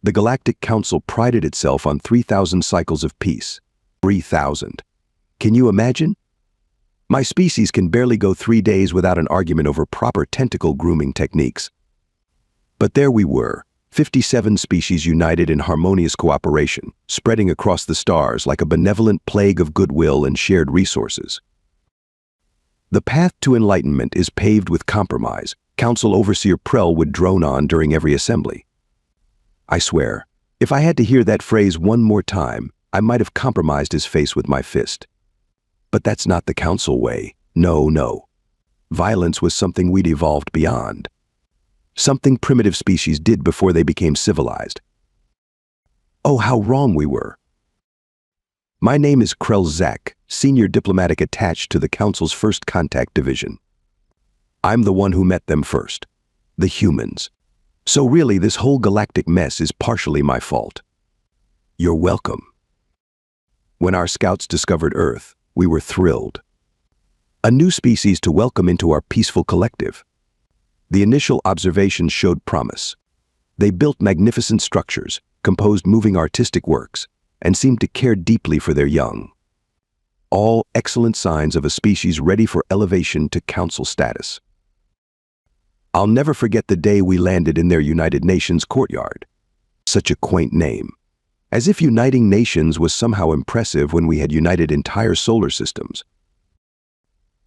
The Galactic Council prided itself on 3,000 cycles of peace. 3,000. Can you imagine? My species can barely go 3 days without an argument over proper tentacle grooming techniques. But there we were, 57 species united in harmonious cooperation, spreading across the stars like a benevolent plague of goodwill and shared resources. The path to enlightenment is paved with compromise, Council Overseer Prell would drone on during every assembly. I swear, if I had to hear that phrase one more time, I might have compromised his face with my fist. But that's not the Council way. No, no. Violence was something we'd evolved beyond. Something primitive species did before they became civilized. Oh, how wrong we were. My name is Krell Zach, Senior Diplomatic Attached to the Council's First Contact Division. I'm the one who met them first. The humans. So really, this whole galactic mess is partially my fault. You're welcome. When our scouts discovered Earth, we were thrilled. A new species to welcome into our peaceful collective. The initial observations showed promise. They built magnificent structures, composed moving artistic works, and seemed to care deeply for their young. All excellent signs of a species ready for elevation to Council status. I'll never forget the day we landed in their United Nations courtyard. Such a quaint name. As if uniting nations was somehow impressive when we had united entire solar systems.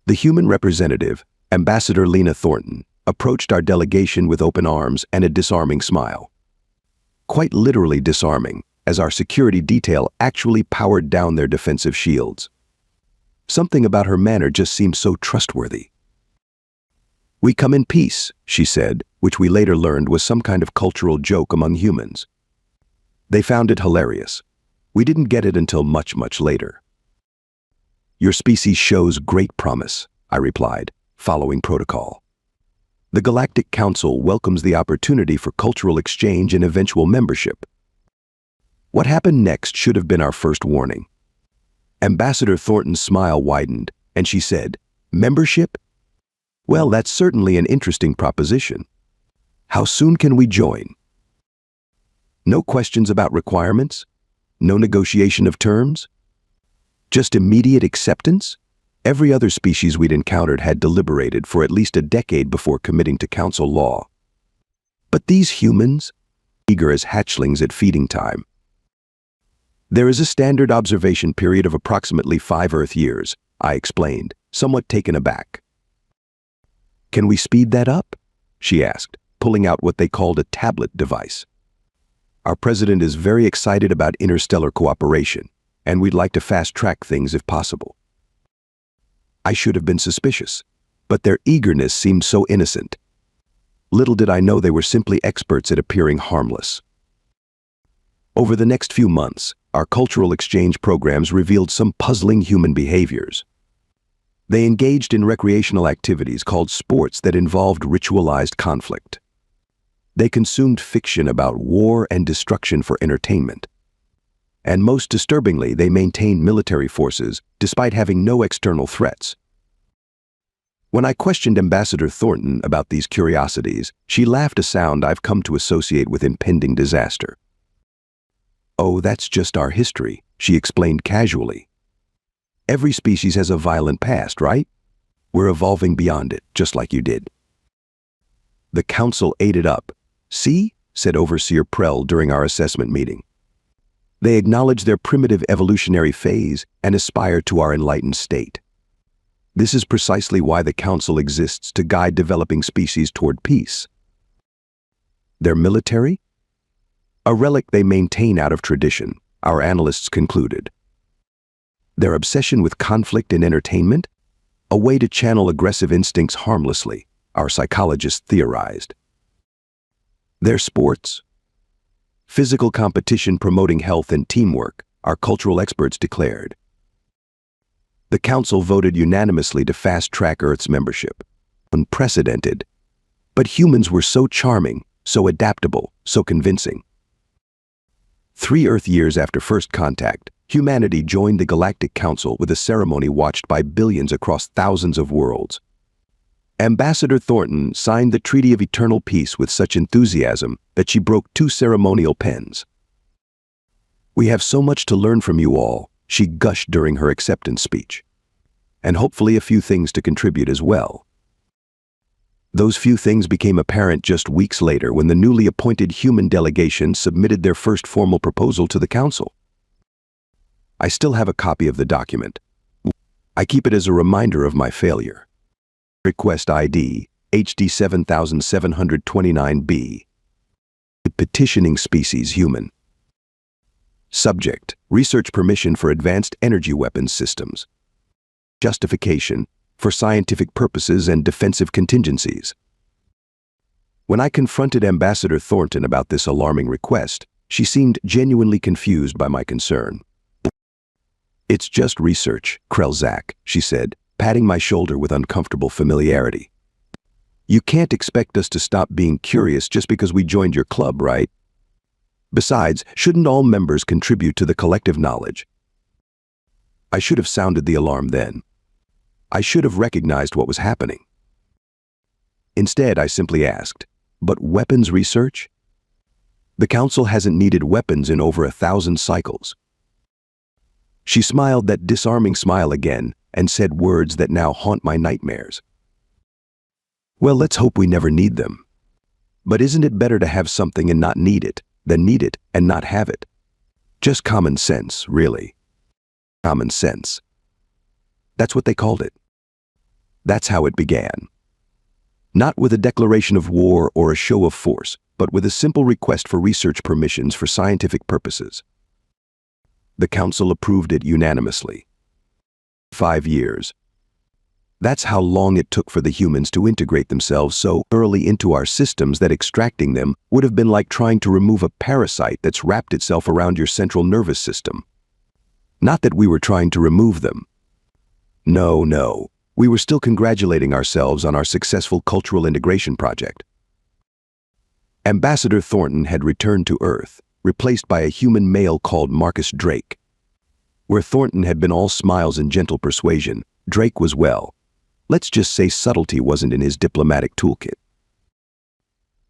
The human representative, Ambassador Lena Thornton, approached our delegation with open arms and a disarming smile. Quite literally disarming, as our security detail actually powered down their defensive shields. Something about her manner just seemed so trustworthy. "We come in peace," she said, which we later learned was some kind of cultural joke among humans. They found it hilarious. We didn't get it until much, much later. "Your species shows great promise," I replied, following protocol. The Galactic Council welcomes the opportunity for cultural exchange and eventual membership. What happened next should have been our first warning. Ambassador Thornton's smile widened, and she said, "Membership? Well, that's certainly an interesting proposition. How soon can we join? No questions about requirements? No negotiation of terms? Just immediate acceptance?" Every other species we'd encountered had deliberated for at least a decade before committing to Council law. But these humans, eager as hatchlings at feeding time. "There is a standard observation period of approximately 5 Earth years," I explained, somewhat taken aback. "Can we speed that up?" she asked, pulling out what they called a tablet device. "Our president is very excited about interstellar cooperation, and we'd like to fast-track things if possible." I should have been suspicious, but their eagerness seemed so innocent. Little did I know they were simply experts at appearing harmless. Over the next few months, our cultural exchange programs revealed some puzzling human behaviors. They engaged in recreational activities called sports that involved ritualized conflict. They consumed fiction about war and destruction for entertainment. And most disturbingly, they maintained military forces despite having no external threats. When I questioned Ambassador Thornton about these curiosities, she laughed, a sound I've come to associate with impending disaster. "Oh, that's just our history," she explained casually. "Every species has a violent past, right? We're evolving beyond it, just like you did." The Council ate it up. "See?" said Overseer Prell during our assessment meeting. "They acknowledge their primitive evolutionary phase and aspire to our enlightened state. This is precisely why the Council exists, to guide developing species toward peace." Their military? A relic they maintain out of tradition, our analysts concluded. Their obsession with conflict and entertainment? A way to channel aggressive instincts harmlessly, our psychologists theorized. Their sports? Physical competition promoting health and teamwork, our cultural experts declared. The Council voted unanimously to fast-track Earth's membership. Unprecedented. But humans were so charming, so adaptable, so convincing. 3 Earth years after first contact, humanity joined the Galactic Council with a ceremony watched by billions across thousands of worlds. Ambassador Thornton signed the Treaty of Eternal Peace with such enthusiasm that she broke 2 ceremonial pens. "We have so much to learn from you all," she gushed during her acceptance speech. "And hopefully a few things to contribute as well." Those few things became apparent just weeks later when the newly appointed human delegation submitted their first formal proposal to the Council. I still have a copy of the document. I keep it as a reminder of my failure. Request ID, HD 7729B. Petitioning species human. Subject, research permission for advanced energy weapons systems. Justification, for scientific purposes and defensive contingencies. When I confronted Ambassador Thornton about this alarming request, she seemed genuinely confused by my concern. "It's just research, Krelzak," she said, patting my shoulder with uncomfortable familiarity. "You can't expect us to stop being curious just because we joined your club, right? Besides, shouldn't all members contribute to the collective knowledge?" I should have sounded the alarm then. I should have recognized what was happening. Instead, I simply asked, "But weapons research? The Council hasn't needed weapons in over 1,000 cycles." She smiled that disarming smile again and said words that now haunt my nightmares. "Well, let's hope we never need them. But isn't it better to have something and not need it than need it and not have it? Just common sense, really. Common sense." That's what they called it. That's how it began. Not with a declaration of war or a show of force, but with a simple request for research permissions for scientific purposes. The Council approved it unanimously. 5 years. That's how long it took for the humans to integrate themselves so early into our systems that extracting them would have been like trying to remove a parasite that's wrapped itself around your central nervous system. Not that we were trying to remove them. No. We were still congratulating ourselves on our successful cultural integration project. Ambassador Thornton had returned to Earth, replaced by a human male called Marcus Drake. Where Thornton had been all smiles and gentle persuasion, Drake was, well, let's just say subtlety wasn't in his diplomatic toolkit.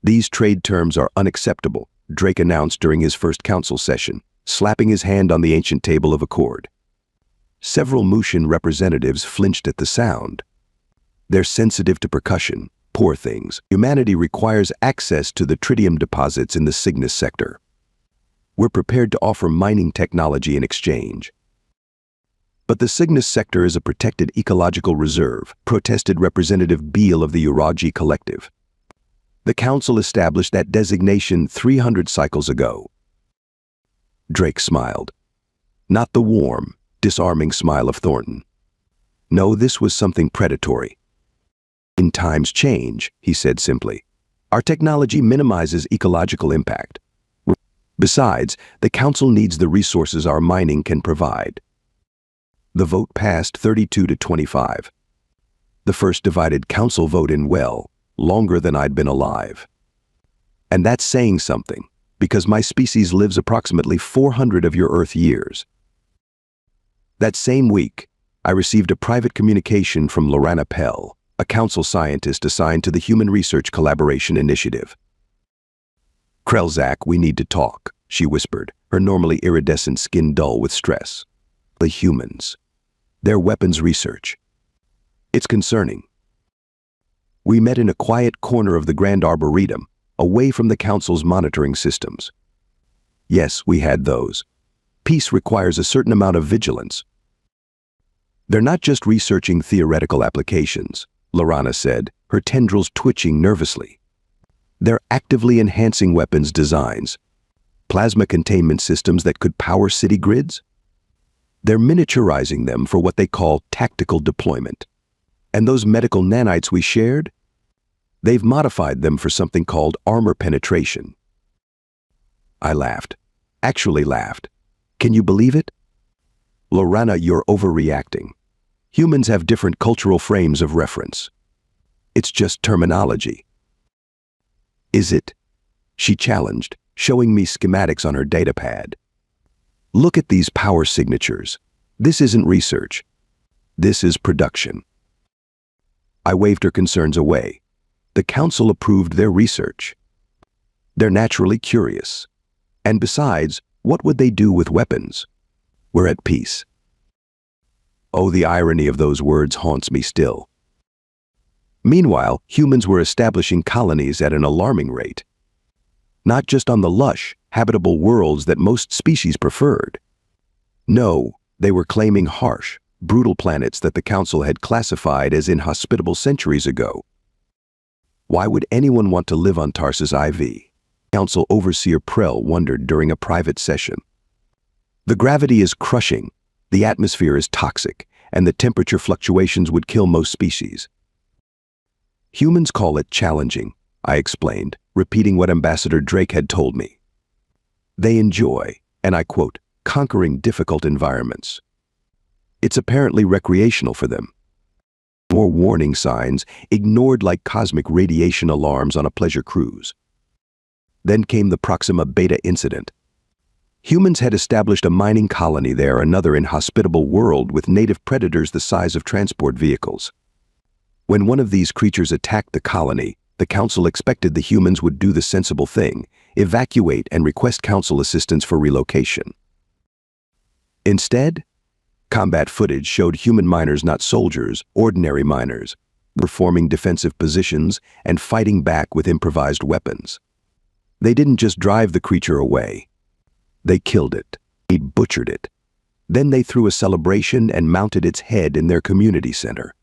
"These trade terms are unacceptable," Drake announced during his first council session, slapping his hand on the ancient table of accord. Several Mushin representatives flinched at the sound. They're sensitive to percussion, poor things. Humanity requires access to the tritium deposits in the Cygnus sector. We're prepared to offer mining technology in exchange. But the Cygnus sector is a protected ecological reserve, protested Representative Beale of the Uraji Collective. The Council established that designation 300 cycles ago. Drake smiled. Not the warm, disarming smile of Thornton. No, this was something predatory. "In times change," he said simply. "Our technology minimizes ecological impact. Besides, the Council needs the resources our mining can provide." The vote passed 32 to 25. The first divided Council vote in, well, longer than I'd been alive. And that's saying something, because my species lives approximately 400 of your Earth years. That same week, I received a private communication from Lorana Pell, a Council scientist assigned to the Human Research Collaboration Initiative. "Krelzak, we need to talk," she whispered, her normally iridescent skin dull with stress. "The humans. Their weapons research. It's concerning." We met in a quiet corner of the Grand Arboretum, away from the Council's monitoring systems. Yes, we had those. Peace requires a certain amount of vigilance. "They're not just researching theoretical applications," Lorana said, her tendrils twitching nervously. "They're actively enhancing weapons designs. Plasma containment systems that could power city grids? They're miniaturizing them for what they call tactical deployment. And those medical nanites we shared? They've modified them for something called armor penetration." I laughed. Actually laughed. "Can you believe it?" "Lorana, you're overreacting. Humans have different cultural frames of reference. It's just terminology." "Is it?" she challenged, showing me schematics on her datapad. "Look at these power signatures. This isn't research. This is production." I waved her concerns away. The council approved their research. They're naturally curious. And besides, what would they do with weapons? We're at peace. Oh, the irony of those words haunts me still. Meanwhile, humans were establishing colonies at an alarming rate. Not just on the lush, habitable worlds that most species preferred. No, they were claiming harsh, brutal planets that the Council had classified as inhospitable centuries ago. Why would anyone want to live on Tarsus IV? Council Overseer Prell wondered during a private session. The gravity is crushing, the atmosphere is toxic, and the temperature fluctuations would kill most species. Humans call it challenging, I explained, repeating what Ambassador Drake had told me. They enjoy, and I quote, conquering difficult environments. It's apparently recreational for them. More warning signs, ignored like cosmic radiation alarms on a pleasure cruise. Then came the Proxima Beta incident. Humans had established a mining colony there, another inhospitable world with native predators the size of transport vehicles. When one of these creatures attacked the colony, the Council expected the humans would do the sensible thing, evacuate and request Council assistance for relocation. Instead, combat footage showed human miners, not soldiers, ordinary miners, performing defensive positions and fighting back with improvised weapons. They didn't just drive the creature away. They killed it. They butchered it. Then they threw a celebration and mounted its head in their community center.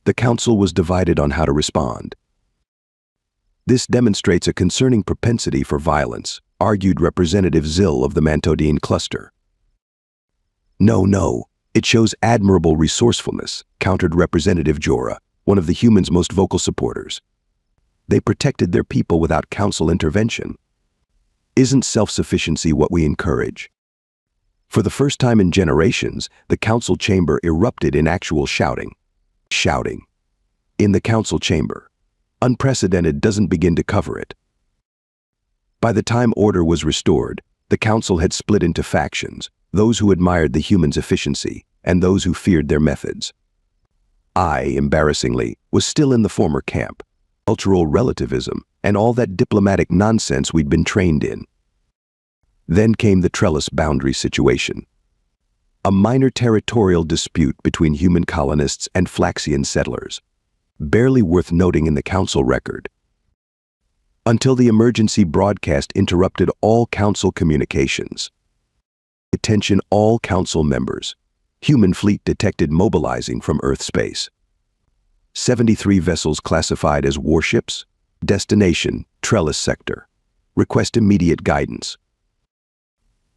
The Council was divided on how to respond. This demonstrates a concerning propensity for violence, argued Representative Zill of the Mantodine cluster. No, it shows admirable resourcefulness, countered Representative Jorah, one of the humans' most vocal supporters. They protected their people without Council intervention. Isn't self-sufficiency what we encourage? For the first time in generations, the Council chamber erupted in actual shouting. In the Council chamber. Unprecedented doesn't begin to cover it. By the time order was restored, the Council had split into factions, those who admired the humans' efficiency and those who feared their methods. I, embarrassingly, was still in the former camp, cultural relativism and all that diplomatic nonsense we'd been trained in. Then came the trellis boundary situation. A minor territorial dispute between human colonists and Flaxian settlers, barely worth noting in the Council record. Until the emergency broadcast interrupted all Council communications. Attention all Council members. Human fleet detected mobilizing from Earth space. 73 vessels classified as warships. Destination, Trellis sector. Request immediate guidance.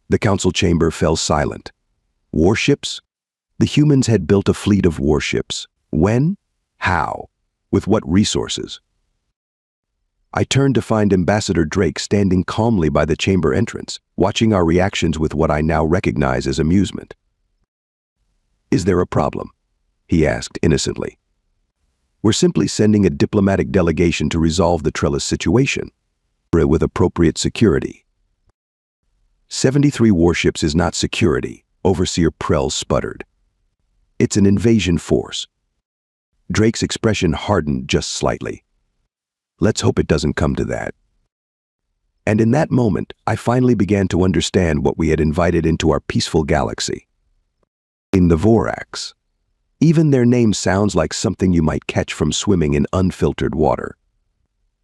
The Council chamber fell silent. Warships? The humans had built a fleet of warships. When? How? With what resources? I turned to find Ambassador Drake standing calmly by the chamber entrance, watching our reactions with what I now recognize as amusement. Is there a problem? He asked innocently. We're simply sending a diplomatic delegation to resolve the Trellis situation, with appropriate security. 73 warships is not security, Overseer Prell sputtered. It's an invasion force. Drake's expression hardened just slightly. Let's hope it doesn't come to that. And in that moment, I finally began to understand what we had invited into our peaceful galaxy. In the Vorax. Even their name sounds like something you might catch from swimming in unfiltered water.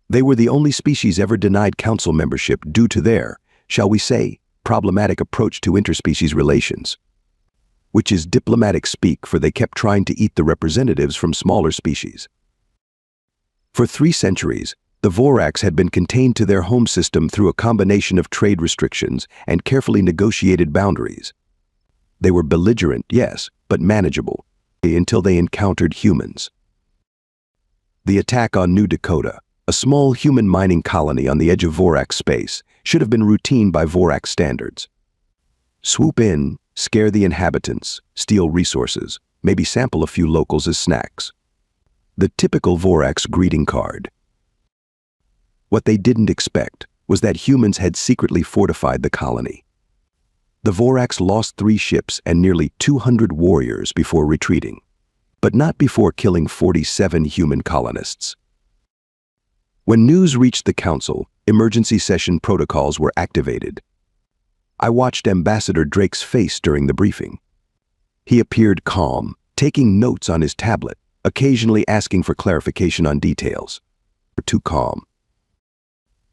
They were the only species ever denied Council membership due to their, shall we say, problematic approach to interspecies relations. Which is diplomatic speak, for they kept trying to eat the representatives from smaller species. For 3 centuries, the Vorax had been contained to their home system through a combination of trade restrictions and carefully negotiated boundaries. They were belligerent, yes, but manageable, until they encountered humans. The attack on New Dakota, a small human mining colony on the edge of Vorax space, should have been routine by Vorax standards. Swoop in, scare the inhabitants, steal resources, maybe sample a few locals as snacks. The typical Vorax greeting card. What they didn't expect was that humans had secretly fortified the colony. The Vorax lost 3 ships and nearly 200 warriors before retreating. but not before killing 47 human colonists. When news reached the Council, emergency session protocols were activated. I watched Ambassador Drake's face during the briefing. He appeared calm, taking notes on his tablet, occasionally asking for clarification on details. Too calm.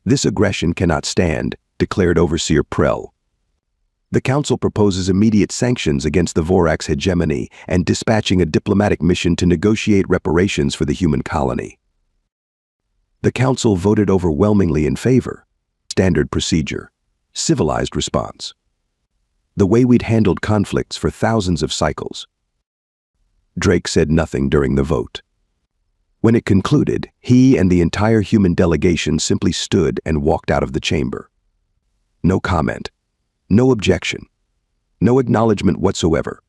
"This aggression cannot stand," declared Overseer Prell. "The Council proposes immediate sanctions against the Vorax hegemony and dispatching a diplomatic mission to negotiate reparations for the human colony." The Council voted overwhelmingly in favor. Standard procedure. Civilized response. The way we'd handled conflicts for thousands of cycles. Drake said nothing during the vote. When it concluded, he and the entire human delegation simply stood and walked out of the chamber. No comment. No objection. No acknowledgement whatsoever.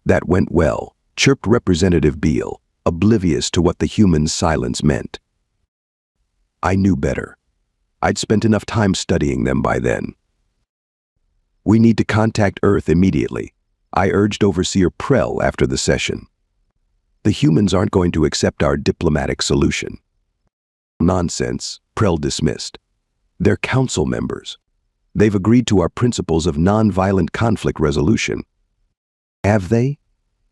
"That went well," chirped Representative Beale, oblivious to what the human's silence meant. I knew better. I'd spent enough time studying them by then. "We need to contact Earth immediately," I urged Overseer Prell after the session. "The humans aren't going to accept our diplomatic solution." "Nonsense," Prell dismissed. "They're Council members. They've agreed to our principles of non-violent conflict resolution." "Have they?"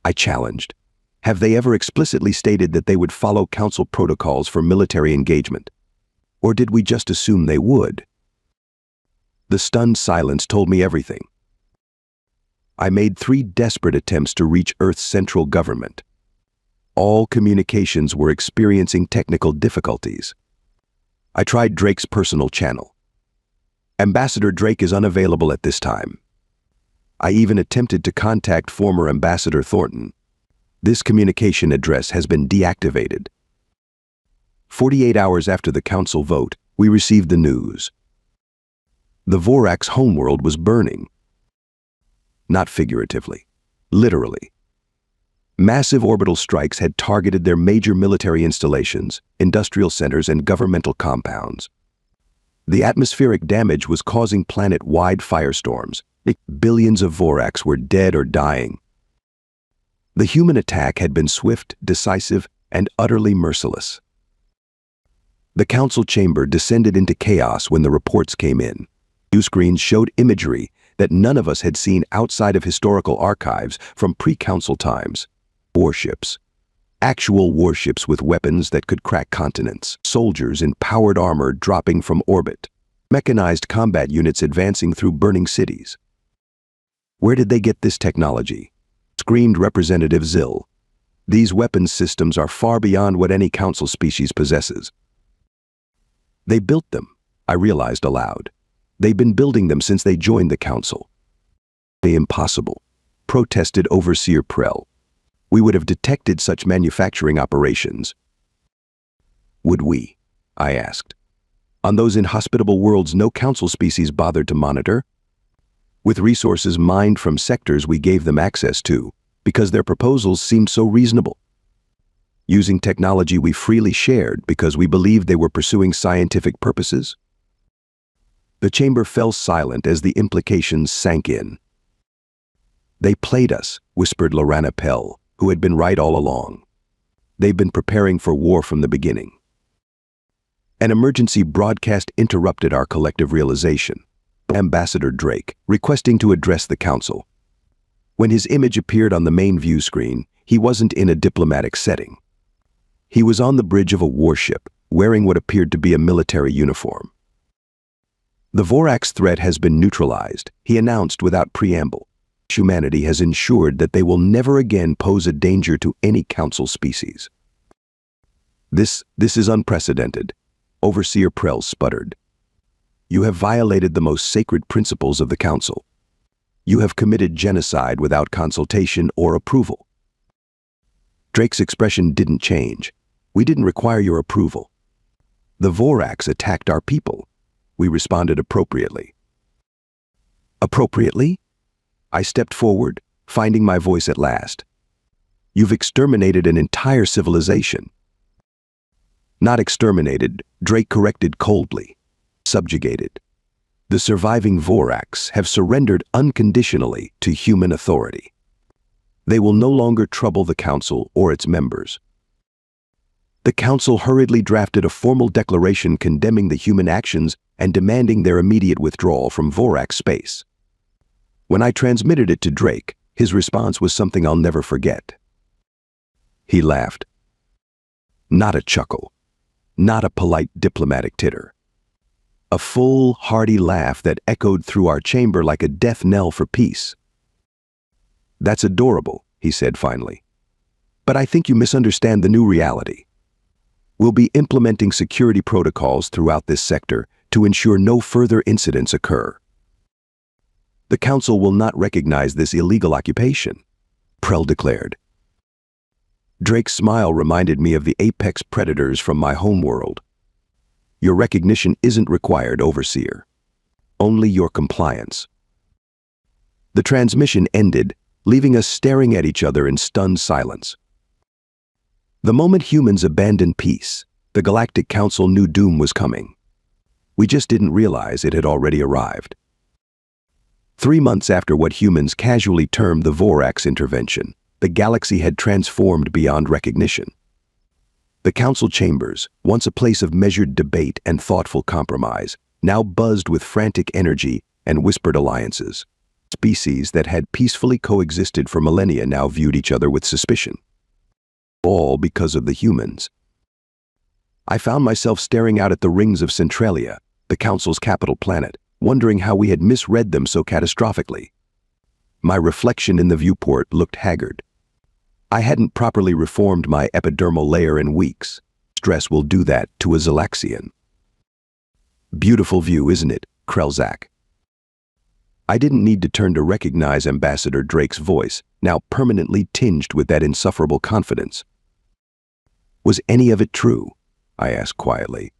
I challenged. "Have they ever explicitly stated that they would follow Council protocols for military engagement? Or did we just assume they would?" The stunned silence told me everything. I made 3 desperate attempts to reach Earth's central government. All communications were experiencing technical difficulties. I tried Drake's personal channel. "Ambassador Drake is unavailable at this time." I even attempted to contact former Ambassador Thornton. "This communication address has been deactivated." 48 hours after the Council vote, we received the news. The Vorax homeworld was burning. Not figuratively, literally. Massive orbital strikes had targeted their major military installations, industrial centers, and governmental compounds. The atmospheric damage was causing planet-wide firestorms. Billions of Vorax were dead or dying. The human attack had been swift, decisive, and utterly merciless. The Council chamber descended into chaos when the reports came in. View screens showed imagery that none of us had seen outside of historical archives from pre-Council times. Warships. Actual warships with weapons that could crack continents. Soldiers in powered armor dropping from orbit. Mechanized combat units advancing through burning cities. "Where did they get this technology?" screamed Representative Zill. "These weapons systems are far beyond what any Council species possesses." "They built them," I realized aloud. "They've been building them since they joined the Council." "Impossible," protested Overseer Prell. "We would have detected such manufacturing operations." "Would we?" I asked. "On those inhospitable worlds no Council species bothered to monitor? With resources mined from sectors we gave them access to, because their proposals seemed so reasonable. Using technology we freely shared because we believed they were pursuing scientific purposes?" The chamber fell silent as the implications sank in. "They played us," whispered Lorana Pell, who had been right all along. "They've been preparing for war from the beginning." An emergency broadcast interrupted our collective realization. Ambassador Drake, requesting to address the Council. When his image appeared on the main view screen, he wasn't in a diplomatic setting. He was on the bridge of a warship, wearing what appeared to be a military uniform. "The Vorax threat has been neutralized," he announced without preamble. "Humanity has ensured that they will never again pose a danger to any Council species." This is unprecedented," Overseer Prell sputtered. "You have violated the most sacred principles of the Council. You have committed genocide without consultation or approval." Drake's expression didn't change. "We didn't require your approval. The Vorax attacked our people. We responded appropriately." "Appropriately?" I stepped forward, finding my voice at last. "You've exterminated an entire civilization." "Not exterminated," Drake corrected coldly. "Subjugated. The surviving Vorax have surrendered unconditionally to human authority." They will no longer trouble the Council or its members. The Council hurriedly drafted a formal declaration condemning the human actions and demanding their immediate withdrawal from Vorax space. When I transmitted it to Drake, his response was something I'll never forget. He laughed. Not a chuckle, not a polite diplomatic titter. A full, hearty laugh that echoed through our chamber like a death knell for peace. That's adorable, he said finally. But I think you misunderstand the new reality. We'll be implementing security protocols throughout this sector to ensure no further incidents occur. The Council will not recognize this illegal occupation, Prell declared. Drake's smile reminded me of the apex predators from my homeworld. Your recognition isn't required, Overseer. Only your compliance. The transmission ended, leaving us staring at each other in stunned silence. The moment humans abandoned peace, the Galactic Council knew doom was coming. We just didn't realize it had already arrived. 3 months after what humans casually termed the Vorax intervention, the galaxy had transformed beyond recognition. The Council chambers, once a place of measured debate and thoughtful compromise, now buzzed with frantic energy and whispered alliances. Species that had peacefully coexisted for millennia now viewed each other with suspicion. All because of the humans. I found myself staring out at the rings of Centralia, the Council's capital planet, wondering how we had misread them so catastrophically. My reflection in the viewport looked haggard. I hadn't properly reformed my epidermal layer in weeks. Stress will do that to a Zelaxian. Beautiful view, isn't it, Krelzak? I didn't need to turn to recognize Ambassador Drake's voice, now permanently tinged with that insufferable confidence. Was any of it true? I asked quietly.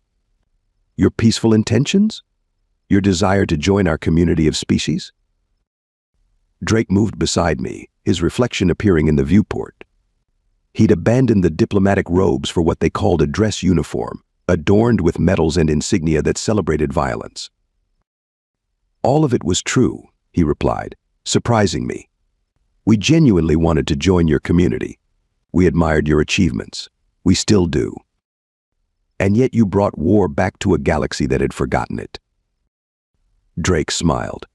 Your peaceful intentions? Your desire to join our community of species? Drake moved beside me, his reflection appearing in the viewport. He'd abandoned the diplomatic robes for what they called a dress uniform, adorned with medals and insignia that celebrated violence. All of it was true, he replied, surprising me. We genuinely wanted to join your community. We admired your achievements. We still do. And yet you brought war back to a galaxy that had forgotten it. Drake smiled.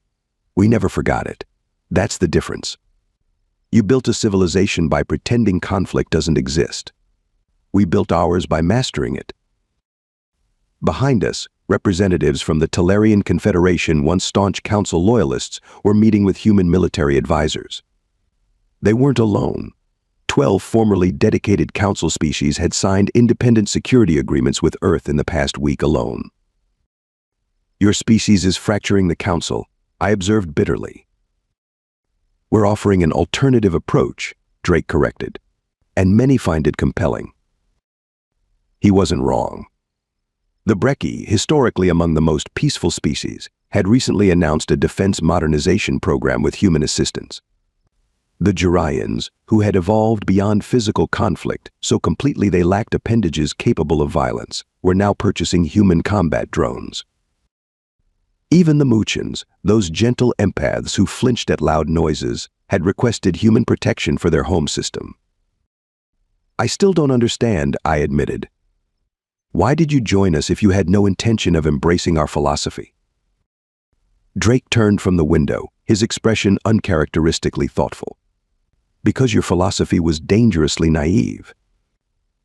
We never forgot it. That's the difference. You built a civilization by pretending conflict doesn't exist. We built ours by mastering it. Behind us, representatives from the Talarian Confederation, once staunch Council loyalists, were meeting with human military advisors. They weren't alone. 12 formerly dedicated Council species had signed independent security agreements with Earth in the past week alone. Your species is fracturing the Council, I observed bitterly. We're offering an alternative approach, Drake corrected, and many find it compelling. He wasn't wrong. The Brekkie, historically among the most peaceful species, had recently announced a defense modernization program with human assistance. The Jurians, who had evolved beyond physical conflict so completely they lacked appendages capable of violence, were now purchasing human combat drones. Even the Moochins, those gentle empaths who flinched at loud noises, had requested human protection for their home system. I still don't understand, I admitted. Why did you join us if you had no intention of embracing our philosophy? Drake turned from the window, his expression uncharacteristically thoughtful. Because your philosophy was dangerously naive.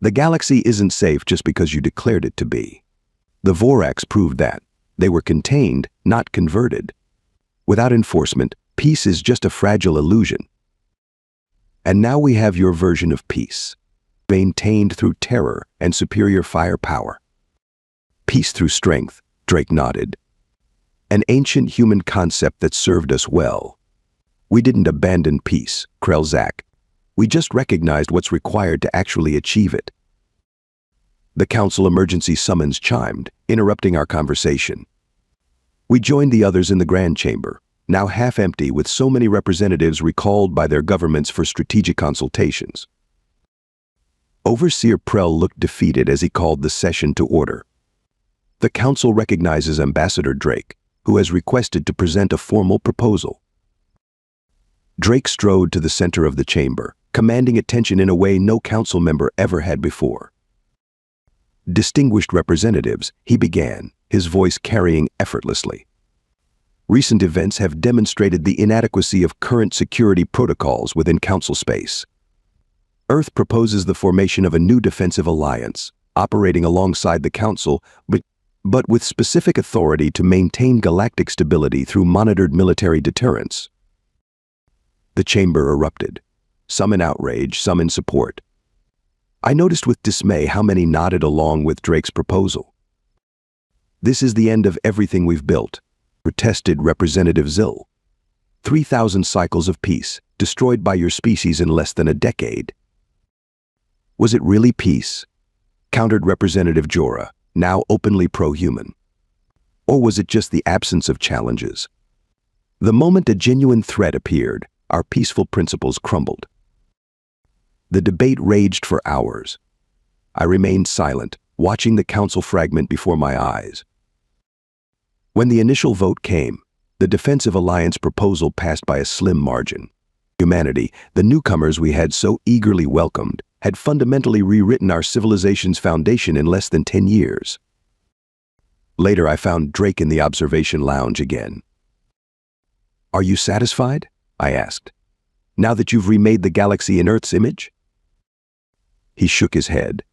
The galaxy isn't safe just because you declared it to be. The Vorax proved that. They were contained, not converted. Without enforcement, peace is just a fragile illusion. And now we have your version of peace, maintained through terror and superior firepower. Peace through strength, Drake nodded. An ancient human concept that served us well. We didn't abandon peace, Krelzak. We just recognized what's required to actually achieve it. The Council emergency summons chimed, interrupting our conversation. We joined the others in the Grand Chamber, now half empty with so many representatives recalled by their governments for strategic consultations. Overseer Prell looked defeated as he called the session to order. The Council recognizes Ambassador Drake, who has requested to present a formal proposal. Drake strode to the center of the chamber, commanding attention in a way no council member ever had before. "Distinguished representatives," he began, his voice carrying effortlessly. "Recent events have demonstrated the inadequacy of current security protocols within council space. Earth proposes the formation of a new defensive alliance, operating alongside the council, but with specific authority to maintain galactic stability through monitored military deterrence." The chamber erupted, some in outrage, some in support. I noticed with dismay how many nodded along with Drake's proposal. "This is the end of everything we've built," protested Representative Zill. 3,000 cycles of peace, destroyed by your species in less than a decade." "Was it really peace?" countered Representative Jorah, now openly pro-human. "Or was it just the absence of challenges? The moment a genuine threat appeared, our peaceful principles crumbled." The debate raged for hours. I remained silent, watching the council fragment before my eyes. When the initial vote came, the Defensive Alliance proposal passed by a slim margin. Humanity, the newcomers we had so eagerly welcomed, had fundamentally rewritten our civilization's foundation in less than 10 years. Later, I found Drake in the observation lounge again. "Are you satisfied?" I asked. "Now that you've remade the galaxy in Earth's image?" He shook his head.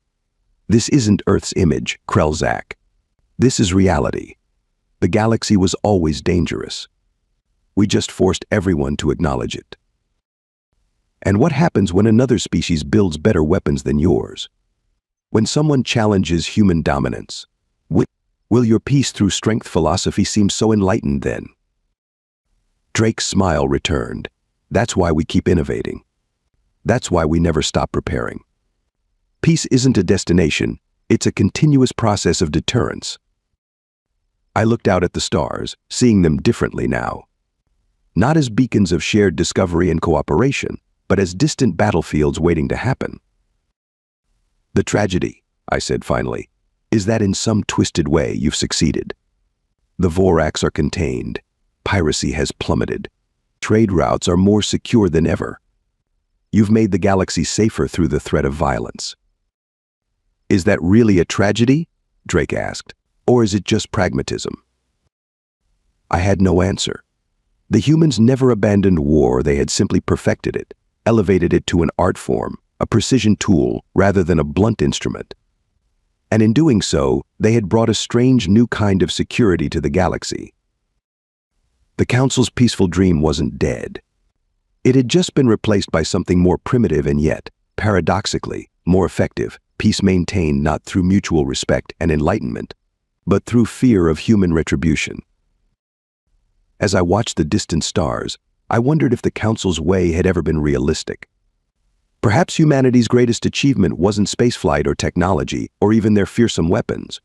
"This isn't Earth's image, Krelzak. This is reality. The galaxy was always dangerous. We just forced everyone to acknowledge it." "And what happens when another species builds better weapons than yours? When someone challenges human dominance? Will your peace through strength philosophy seem so enlightened then?" Drake's smile returned. "That's why we keep innovating. That's why we never stop preparing. Peace isn't a destination, it's a continuous process of deterrence." I looked out at the stars, seeing them differently now. Not as beacons of shared discovery and cooperation, but as distant battlefields waiting to happen. "The tragedy," I said finally, "is that in some twisted way you've succeeded. The Voraks are contained, piracy has plummeted, trade routes are more secure than ever. You've made the galaxy safer through the threat of violence." "Is that really a tragedy?" Drake asked. "Or is it just pragmatism?" I had no answer. The humans never abandoned war, they had simply perfected it, elevated it to an art form, a precision tool rather than a blunt instrument. And in doing so, they had brought a strange new kind of security to the galaxy. The Council's peaceful dream wasn't dead. It had just been replaced by something more primitive and yet, paradoxically, more effective, peace maintained not through mutual respect and enlightenment, but through fear of human retribution. As I watched the distant stars, I wondered if the Council's way had ever been realistic. Perhaps humanity's greatest achievement wasn't spaceflight or technology, or even their fearsome weapons.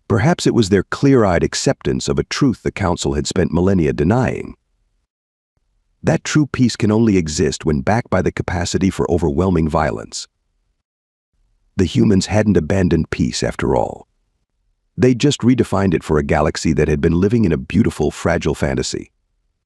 Perhaps it was their clear-eyed acceptance of a truth the Council had spent millennia denying. That true peace can only exist when backed by the capacity for overwhelming violence. The humans hadn't abandoned peace after all. They'd just redefined it for a galaxy that had been living in a beautiful, fragile fantasy.